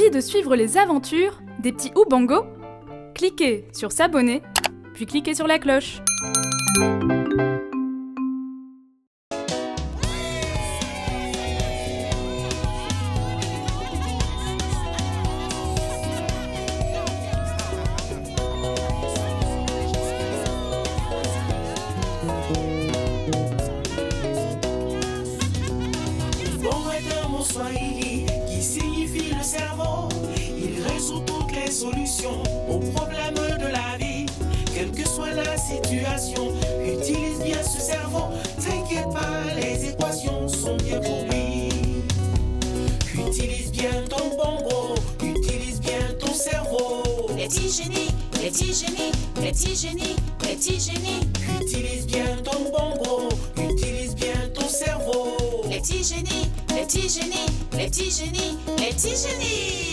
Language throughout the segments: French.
envie de suivre les aventures des petits Oubango? Cliquez sur s'abonner, puis cliquez sur la cloche. Bon est un mot swahili qui signifie le cerveau. Il résout toutes les solutions aux problèmes de la vie. Quelle que soit la situation, utilise bien ce cerveau. T'inquiète pas, les équations sont bien pour lui. Utilise bien ton bongo, utilise bien ton cerveau. Les petits génies, les petits génies, les petits génies, les petits génies. Utilise bien ton bongo, utilise bien ton cerveau. Les petits génies, les petits génies, les petits génies, les petits génies.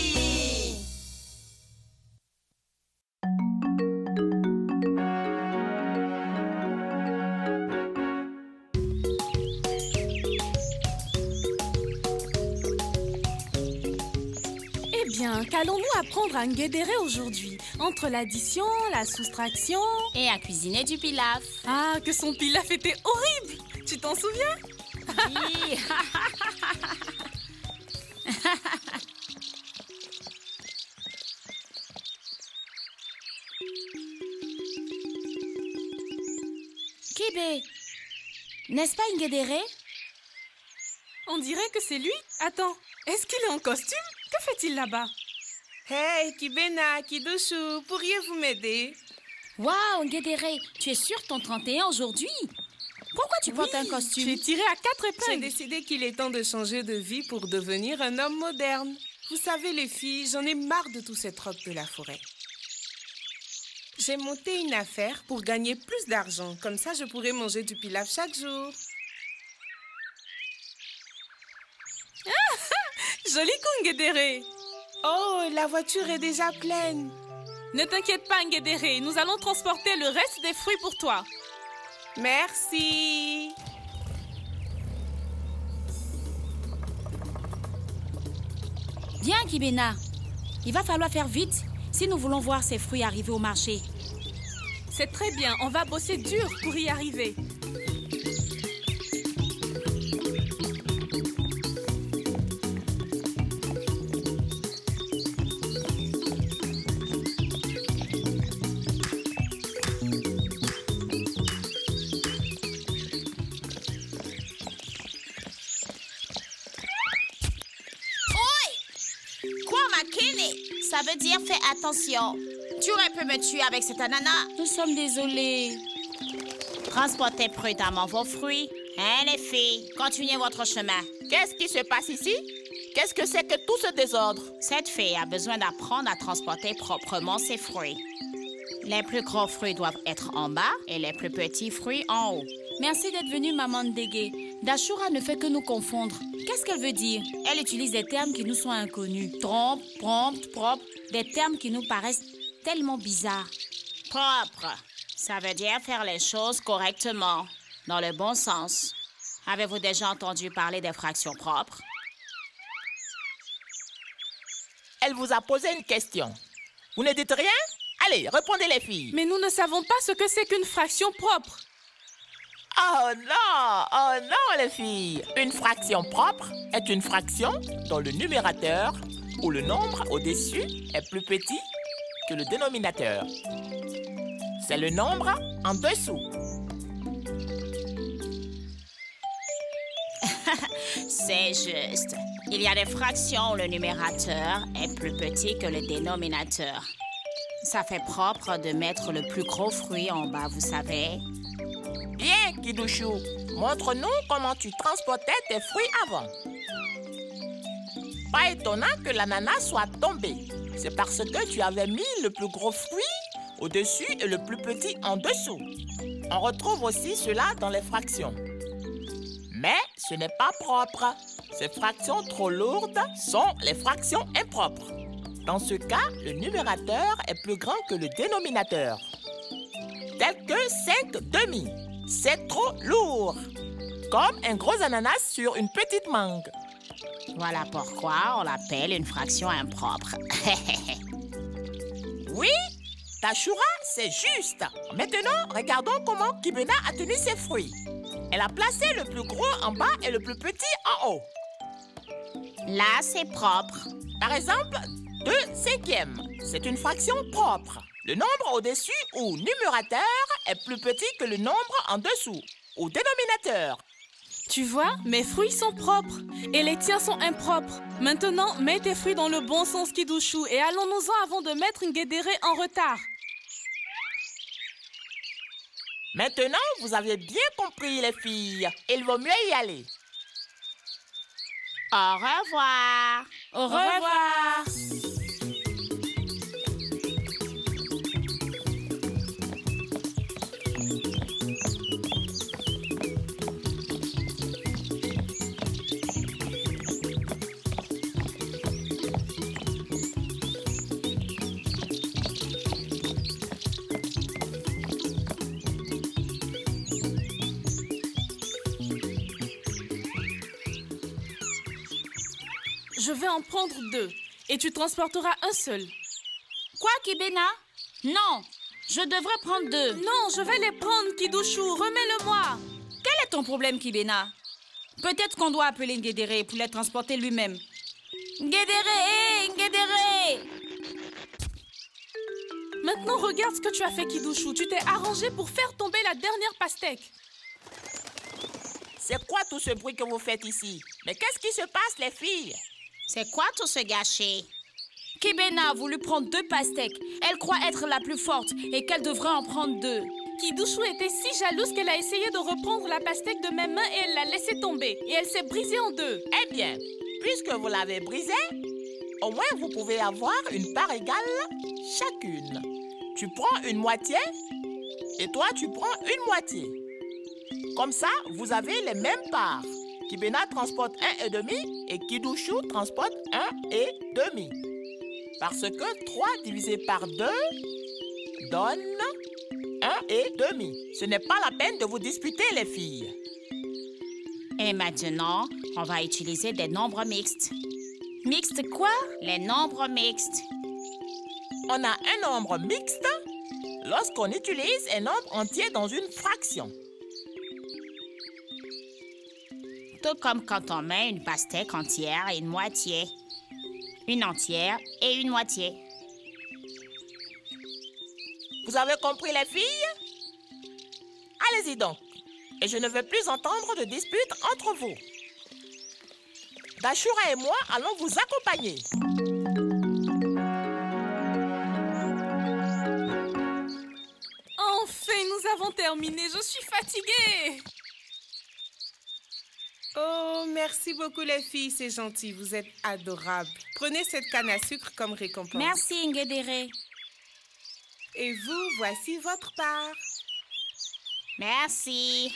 Eh bien, qu'allons-nous apprendre à Ngedere aujourd'hui? Entre l'addition, la soustraction... Et à cuisiner du pilaf. Ah, que son pilaf était horrible! Tu t'en souviens? Oui. Kébé, n'est-ce pas Ngedere? On dirait que c'est lui. Attends, est-ce qu'il est en costume? Que fait-il là-bas? Hey, Kibena, Kidoshu, pourriez-vous m'aider? Waouh, Ngedere, tu es sur ton 31 aujourd'hui? Pourquoi tu portes un Tu es costume? tiré à 4 J'ai épingles. décidé qu'il est temps de changer de vie pour devenir un homme moderne. Vous savez, les filles, j'en ai marre de tous ces trocs de la forêt. J'ai monté une affaire pour gagner plus d'argent. Comme ça, je pourrai manger du pilaf chaque jour. Joli coup, Ngedere. Oh, la voiture est déjà pleine. Ne t'inquiète pas, Ngedere, nous allons transporter le reste des fruits pour toi. Merci. Viens, Kibena. Il va falloir faire vite si nous voulons voir ces fruits arriver au marché. C'est très bien, on va bosser dur pour y arriver. Quoi, Makini? Ça veut dire fais attention. Tu aurais pu me tuer avec cet ananas. Nous sommes désolés. Transportez prudemment vos fruits. Hein, les filles? Continuez votre chemin. Qu'est-ce qui se passe ici? Qu'est-ce que c'est que tout ce désordre? Cette fille a besoin d'apprendre à transporter proprement ses fruits. Les plus gros fruits doivent être en bas et les plus petits fruits en haut. Merci d'être venue, maman Ndege. Dashura ne fait que nous confondre. Qu'est-ce qu'elle veut dire? Elle utilise des termes qui nous sont inconnus. Trompe, prompte, propre. Des termes qui nous paraissent tellement bizarres. Propre, ça veut dire faire les choses correctement, dans le bon sens. Avez-vous déjà entendu parler des fractions propres? Elle vous a posé une question. Vous ne dites rien? Allez, répondez les filles. Mais nous ne savons pas ce que c'est qu'une fraction propre. Oh non les filles. Une fraction propre est une fraction dont le numérateur ou le nombre au-dessus est plus petit que le dénominateur. C'est le nombre en dessous. C'est juste. Il y a des fractions où le numérateur est plus petit que le dénominateur. Ça fait propre de mettre le plus gros fruit en bas, vous savez. Bien, Kidushu, montre-nous comment tu transportais tes fruits avant. Pas étonnant que l'ananas soit tombé. C'est parce que tu avais mis le plus gros fruit au-dessus et le plus petit en dessous. On retrouve aussi cela dans les fractions. Mais ce n'est pas propre. Ces fractions trop lourdes sont les fractions impropres. Dans ce cas, le numérateur est plus grand que le dénominateur. Tel que 5 demi. C'est trop lourd. Comme un gros ananas sur une petite mangue. Voilà pourquoi on l'appelle une fraction impropre. Oui, Dashura, c'est juste. Maintenant, regardons comment Kibena a tenu ses fruits. Elle a placé le plus gros en bas et le plus petit en haut. Là, c'est propre. Par exemple, 2/5. C'est une fraction propre. Le nombre au-dessus ou numérateur est plus petit que le nombre en dessous ou dénominateur. Tu vois, mes fruits sont propres et les tiens sont impropres. Maintenant, mets tes fruits dans le bon sens, Kidouchou, et allons-nous-en avant de mettre Ngedere en retard. Maintenant, vous avez bien compris, les filles. Il vaut mieux y aller. Au revoir. Au revoir. Je vais en prendre 2 et tu transporteras un seul. Quoi, Kibena? Non, je devrais prendre 2. Non, je vais les prendre, Kidouchou. Remets-le-moi. Quel est ton problème, Kibena? Peut-être qu'on doit appeler Ngedere pour les transporter lui-même. Ngedere, Ngedere! Maintenant, regarde ce que tu as fait, Kidouchou. Tu t'es arrangé pour faire tomber la dernière pastèque. C'est quoi tout ce bruit que vous faites ici? Mais qu'est-ce qui se passe, les filles? C'est quoi tout ce gâchis? Kibena a voulu prendre 2 pastèques. Elle croit être la plus forte et qu'elle devrait en prendre 2. Kidouchou était si jalouse qu'elle a essayé de reprendre la pastèque de mes mains et elle l'a laissée tomber. Et elle s'est brisée en 2. Eh bien, puisque vous l'avez brisée, au moins vous pouvez avoir une part égale chacune. Tu prends une moitié et toi tu prends une moitié. Comme ça, vous avez les mêmes parts. Kibena transporte 1,5 et Kidouchou transporte 1,5. Parce que 3 divisé par 2 donne 1,5. Ce n'est pas la peine de vous disputer, les filles. Et maintenant, on va utiliser des nombres mixtes. Mixtes quoi? Les nombres mixtes. On a un nombre mixte lorsqu'on utilise un nombre entier dans une fraction. Tout comme quand on met une pastèque entière et une moitié. Une entière et une moitié. Vous avez compris, les filles? Allez-y donc. Et je ne veux plus entendre de disputes entre vous. Dashura et moi allons vous accompagner. Enfin, nous avons terminé. Je suis fatiguée. Oh, merci beaucoup les filles, c'est gentil, vous êtes adorables. Prenez cette canne à sucre comme récompense. Merci, Ngedere. Et vous, voici votre part. Merci.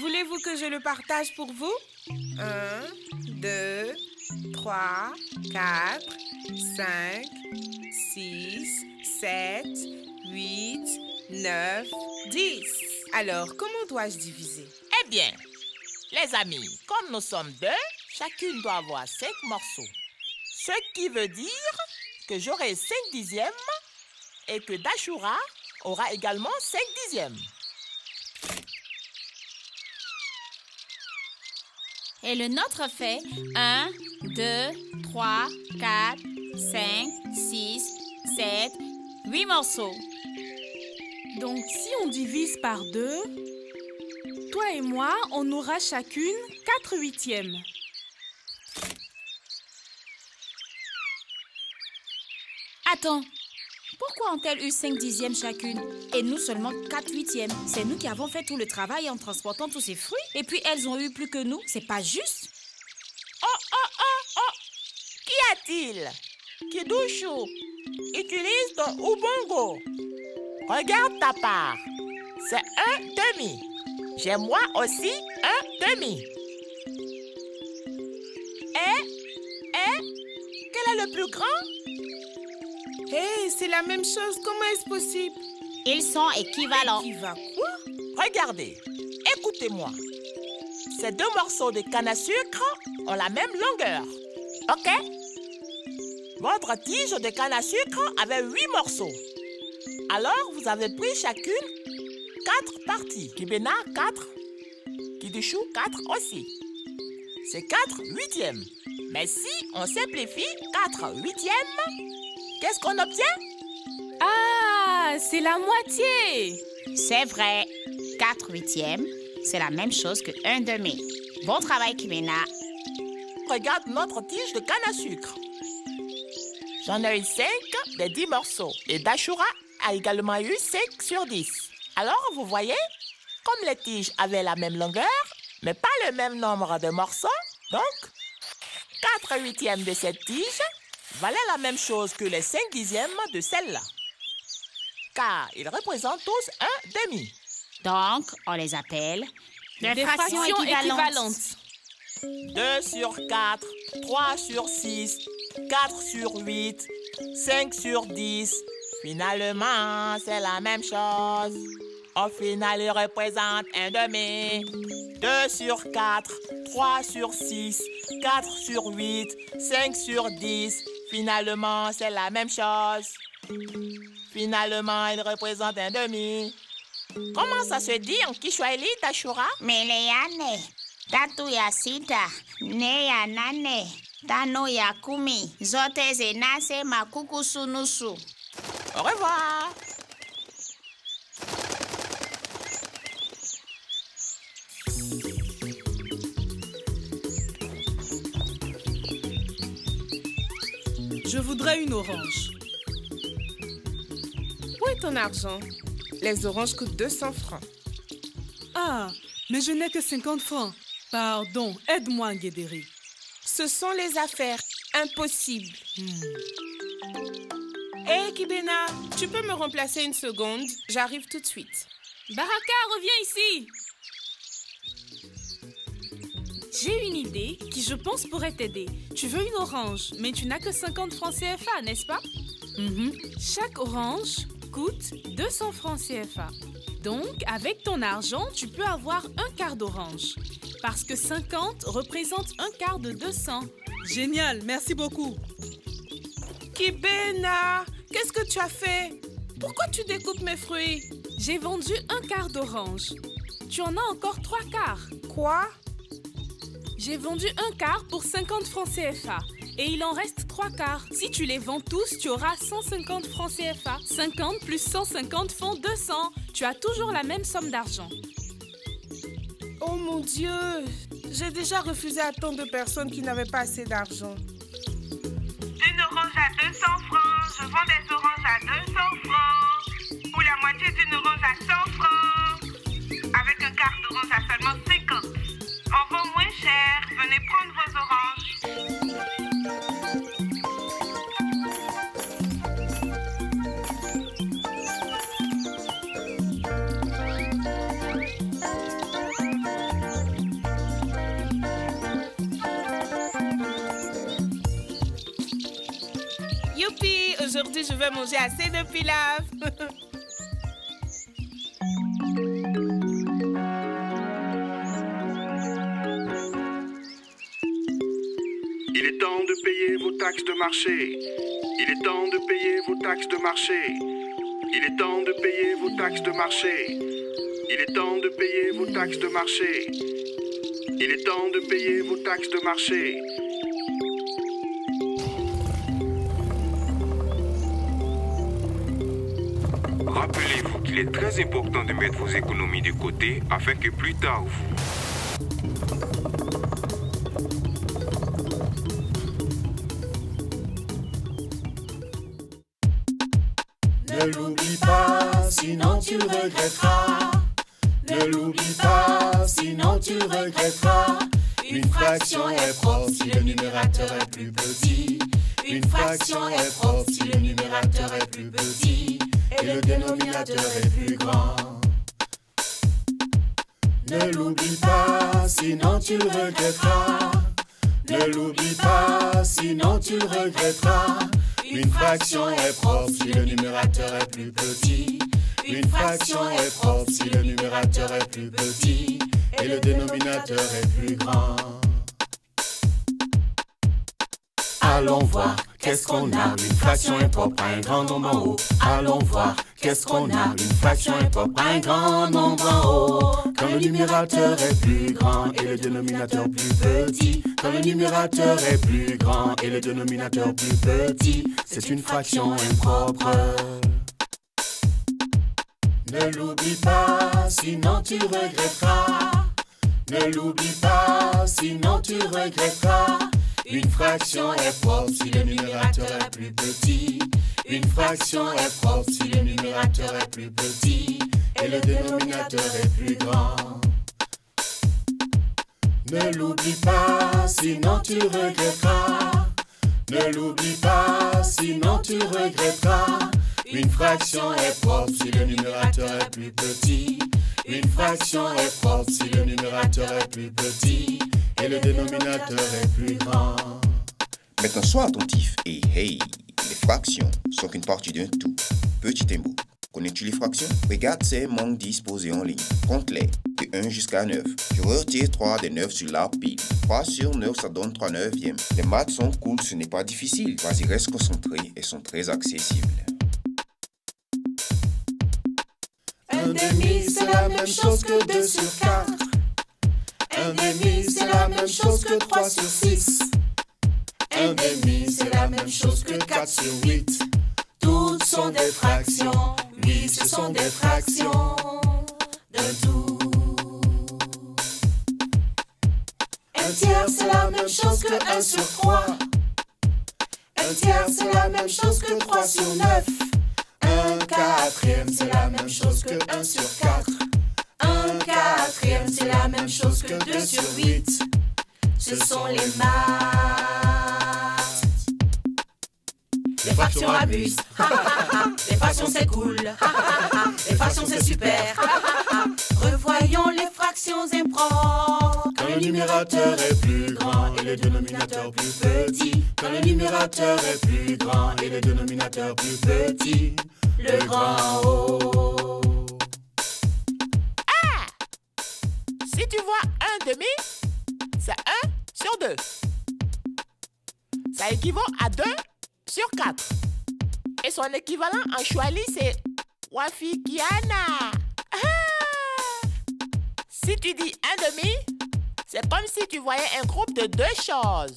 Voulez-vous que je le partage pour vous? 1, 2, 3, 4, 5, 6, 7, 8, 9, 10. Alors, comment dois-je diviser? Eh bien, les amis, comme nous sommes 2, chacune doit avoir 5 morceaux. Ce qui veut dire que j'aurai 5 dixièmes et que Dashura aura également 5 dixièmes. Et le nôtre fait 1, 2, 3, 4, 5, 6, 7, 8 morceaux. Donc, si on divise par 2, toi et moi, on aura chacune 4 huitièmes. Attends, pourquoi ont-elles eu 5 dixièmes chacune et nous seulement 4 huitièmes? C'est nous qui avons fait tout le travail en transportant tous ces fruits et puis elles ont eu plus que nous. C'est pas juste. Oh! Qu'y a-t-il? Kidouchou, utilise ton Ubongo. Regarde ta part. C'est 1,5. J'ai moi aussi 1,5. Et quel est le plus grand? Hé, c'est la même chose, comment est-ce possible? Ils sont équivalents. Qui va quoi? Regardez, écoutez-moi. Ces deux morceaux de canne à sucre ont la même longueur. OK? Votre tige de canne à sucre avait 8 morceaux. Alors, vous avez pris chacune 4 parties. Kibena, 4. Kidouchou, 4 aussi. C'est 4 huitièmes. Mais si on simplifie 4 huitièmes, qu'est-ce qu'on obtient? Ah, c'est la moitié. C'est vrai. 4 huitièmes, c'est la même chose que 1 demi. Bon travail, Kimena. Regarde notre tige de canne à sucre. J'en ai eu 5 des 10 morceaux. Et Dashura a également eu 5 sur 10. Alors, vous voyez, comme les tiges avaient la même longueur, mais pas le même nombre de morceaux, donc 4 huitièmes de cette tige valaient la même chose que les 5 dixièmes de celle-là. Car ils représentent tous un demi. Donc, on les appelle Des fractions équivalentes. 2 sur 4, 3 sur 6, 4 sur 8, 5 sur 10. Finalement, c'est la même chose. Au final, il représente un demi. 2 sur 4, 3 sur 6, 4 sur 8, 5 sur 10. Finalement, c'est la même chose. Finalement, il représente un demi. Comment ça se dit en Kiswahili, Dashura? Meleane, tatu ya sita, ne ya nane, tano ya kumi, zote zinase makukusu nusu. Au revoir. Je voudrais une orange. Où est ton argent? Les oranges coûtent 200 francs. Ah, mais je n'ai que 50 francs. Pardon, aide-moi, Guédéry. Ce sont les affaires. Impossible. Hé, Kibena, tu peux me remplacer une seconde? J'arrive tout de suite. Baraka, reviens ici. J'ai une idée qui, je pense, pourrait t'aider. Tu veux une orange, mais tu n'as que 50 francs CFA, n'est-ce pas? Chaque orange coûte 200 francs CFA. Donc, avec ton argent, tu peux avoir un quart d'orange. Parce que 50 représente un quart de 200. Génial, merci beaucoup. Kibena, qu'est-ce que tu as fait? Pourquoi tu découpes mes fruits? J'ai vendu un quart d'orange. Tu en as encore 3 quarts. Quoi? J'ai vendu un quart pour 50 francs CFA. Et il en reste 3 quarts. Si tu les vends tous, tu auras 150 francs CFA. 50 plus 150 font 200. Tu as toujours la même somme d'argent. Oh mon Dieu! J'ai déjà refusé à tant de personnes qui n'avaient pas assez d'argent. Une orange à 200 francs. Je vends des oranges à 200 francs. Ou la moitié d'une orange à 100 francs. Avec un quart d'orange à seulement 50. On vend moins cher. Venez prendre vos oranges. Youpi! Aujourd'hui, je vais manger assez de pilaf. Il est temps de payer vos taxes de marché. Il est temps de payer vos taxes de marché. Il est temps de payer vos taxes de marché. Il est temps de payer vos taxes de marché. Il est temps de payer vos taxes de marché. Rappelez-vous qu'il est très important de mettre vos économies de côté afin que plus tard vous... Ne l'oublie pas, sinon tu regretteras. Ne l'oublie pas, sinon tu regretteras. Une fraction est propre si le numérateur est plus petit. Une fraction est propre si le numérateur est plus petit. Et le dénominateur est plus grand. Ne l'oublie pas, sinon tu regretteras. Ne l'oublie pas, sinon tu regretteras. Une fraction est propre si le numérateur est plus petit. Une fraction est propre si le numérateur est plus petit. et le dénominateur est plus grand. Allons voir, qu'est-ce qu'on a? Une fraction est propre à un grand nombre en haut. Allons voir, qu'est-ce qu'on a? Une fraction est propre à un grand nombre en haut. Quand le numérateur est plus grand et le dénominateur plus petit. Quand le numérateur est plus grand et le dénominateur plus petit, c'est une fraction impropre. Ne l'oublie pas, sinon tu regretteras. Ne l'oublie pas, sinon tu regretteras. Une fraction est propre si le numérateur est plus petit. Une fraction est propre si le numérateur est plus petit et le dénominateur est plus grand. Ne l'oublie pas, sinon tu regretteras. Ne l'oublie pas, sinon tu regretteras. Une fraction est propre si le numérateur est plus petit. Une fraction est propre si le numérateur est plus petit et le dénominateur est plus grand. Maintenant, sois attentif et hey, les fractions sont une partie d'un tout. Petit mot. Connais-tu les fractions? Regarde ces nombres disposés en ligne. Compte-les de 1 jusqu'à 9. Je retire 3 des 9 sur la pile. 3 sur 9, ça donne 3 neuvièmes. Les maths sont cool, ce n'est pas difficile. Vas-y, reste concentré et sont très accessibles. Un demi, c'est la même chose que 2 sur 4. Un demi, c'est la même chose que 3 sur 6. Un demi, c'est la même chose que 4 sur 8. Toutes sont des fractions. Oui, ce sont des fractions d'un tout. Un tiers, c'est la même chose que 1 sur 3. Un tiers, c'est la même chose que 3 sur 9. Un quatrième, c'est la même chose que 1 sur 4. Un quatrième, c'est la même chose que 2 sur 8. Ce sont les maths. Les fractions abusent. Les fractions c'est cool. Les fractions c'est super. Revoyons les fractions impropres. Quand le numérateur est plus grand et le dénominateur plus petit. Quand le numérateur est plus grand et le dénominateur plus petit. Le grand O. Ah! Si tu vois un demi, c'est 1 sur 2. Ça équivaut à 2 sur 4. Et son équivalent en Swahili, c'est Wafikiana. Ah! Si tu dis un demi, c'est comme si tu voyais un groupe de 2 choses.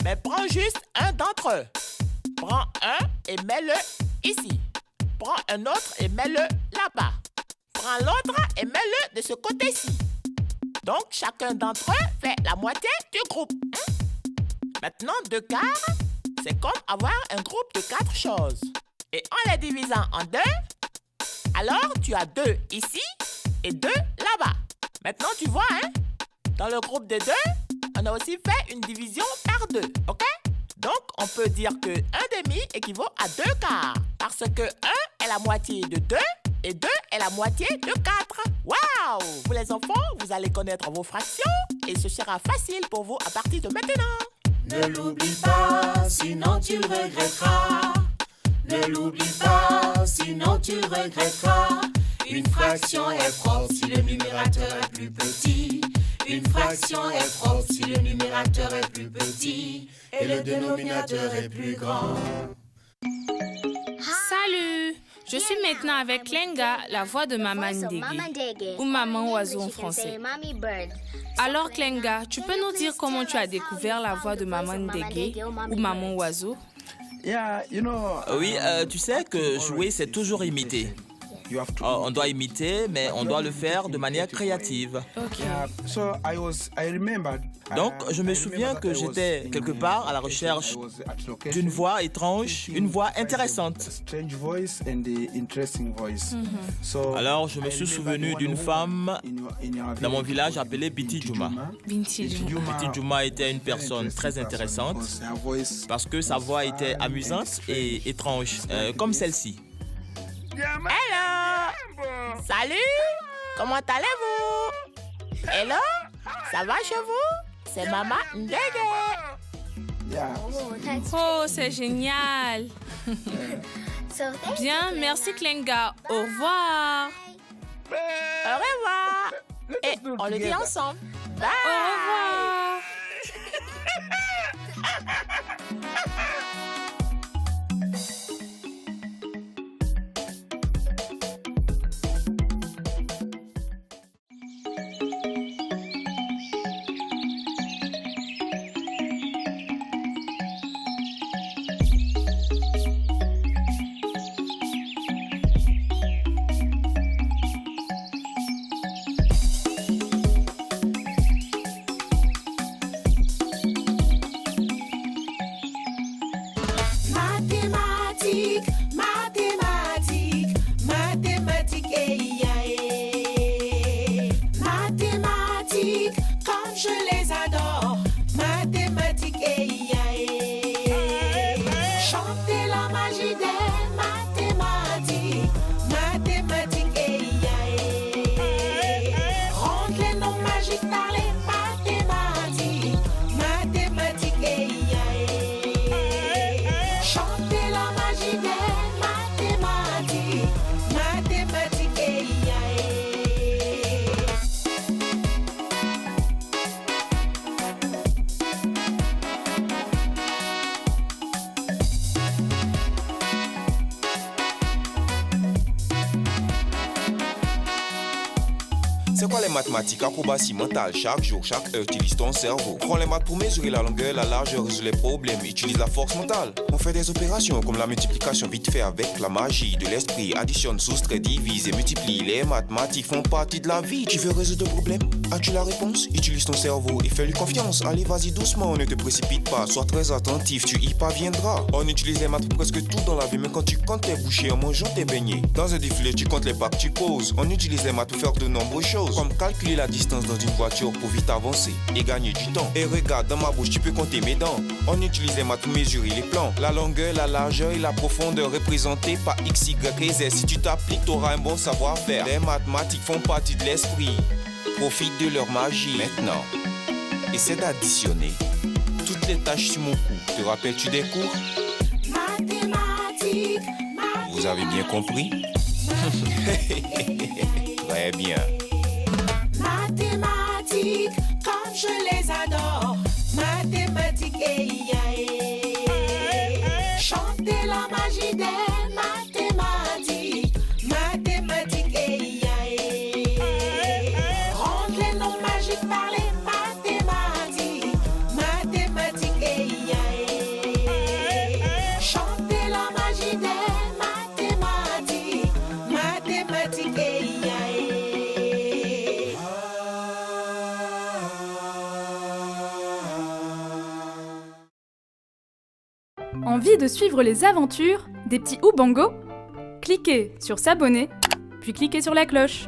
Mais prends juste un d'entre eux. Prends un et mets-le ici. Prends un autre et mets-le là-bas. Prends l'autre et mets-le de ce côté-ci. Donc, chacun d'entre eux fait la moitié du groupe. Maintenant, 2 quarts, c'est comme avoir un groupe de 4 choses. Et en les divisant en 2, alors tu as 2 ici et 2 là-bas. Maintenant, tu vois, dans le groupe de 2, on a aussi fait une division par 2, ok? Donc, on peut dire que 1 demi équivaut à 2 quarts. Parce que 1 est la moitié de 2 et 2 est la moitié de 4. Waouh! Vous les enfants, vous allez connaître vos fractions et ce sera facile pour vous à partir de maintenant. Ne l'oublie pas, sinon tu regretteras. Ne l'oublie pas, sinon tu regretteras. Une fraction est propre si le numérateur est plus petit. Une fraction est propre si le numérateur est plus petit et le dénominateur est plus grand. Salut! Je suis maintenant avec Klenga, la voix de Maman Ndege, ou Maman Oiseau en français. Alors Klenga, tu peux nous dire comment tu as découvert la voix de Maman Ndege, ou Maman Oiseau? Oui, tu sais que jouer, c'est toujours imiter. On doit imiter, mais on doit le faire de manière créative. Donc, je me souviens que j'étais quelque part à la recherche d'une voix étrange, une voix intéressante. Alors, je me suis souvenu d'une femme dans mon village appelée Binti Juma. Binti Juma était une personne très intéressante parce que sa voix était amusante et étrange, comme celle-ci. Hello! Salut! Comment allez-vous? Hello? Ça va chez vous? C'est Maman Ndege. Oh, c'est génial! Bien, merci Klenga. Au revoir! Au revoir! Et on le dit ensemble. Bye! Au revoir. Mathématiques, mathématiques, mathématiques, mathématiques, comme je les adore. Mathématiques, chantez la magie des mathématiques. Mathématiques, rendre les noms magiques par les mathématiques. Mathématiques, chantez la magie des mathématiques. Mathématiques, C'est quoi les mathématiques? Acrobatie mentale. Chaque jour, chaque heure, utilise ton cerveau. Prends les maths pour mesurer la longueur, la largeur, résoudre les problèmes. Utilise la force mentale. On fait des opérations comme la multiplication vite fait avec la magie de l'esprit. Additionne, soustrait, divise et multiplie. Les mathématiques font partie de la vie. Tu veux résoudre le problème? As-tu la réponse? Utilise ton cerveau et fais-lui confiance. Allez, vas-y doucement, ne te précipite pas. Sois très attentif, tu y parviendras. On utilise les maths pour presque tout dans la vie, mais quand tu comptes tes bouchées en mangeant tes beignets. Dans un défilé, tu comptes les pas que tu poses. On utilise les maths pour faire de nombreuses choses, comme calculer la distance dans une voiture pour vite avancer et gagner du temps. Et regarde, dans ma bouche, tu peux compter mes dents. On utilise les maths pour mesurer les plans. La longueur, la largeur et la profondeur représentées par X, Y et Z. Si tu t'appliques, tu auras un bon savoir-faire. Les mathématiques font partie de l'esprit. Profite de leur magie. Maintenant, essaie d'additionner toutes les tâches sur mon cou. Te rappelles-tu des cours? mathématiques, Vous avez bien compris? Très bien. mathématiques, comme je les adore. Mathématiques, chantez la magie des mathématiques. Mathématiques, rendre les noms magiques par les mathématiques. Mathématiques, chantez la magie des mathématiques. Mathématiques, Envie de suivre les aventures des petits Oubango? Cliquez sur s'abonner, puis cliquez sur la cloche.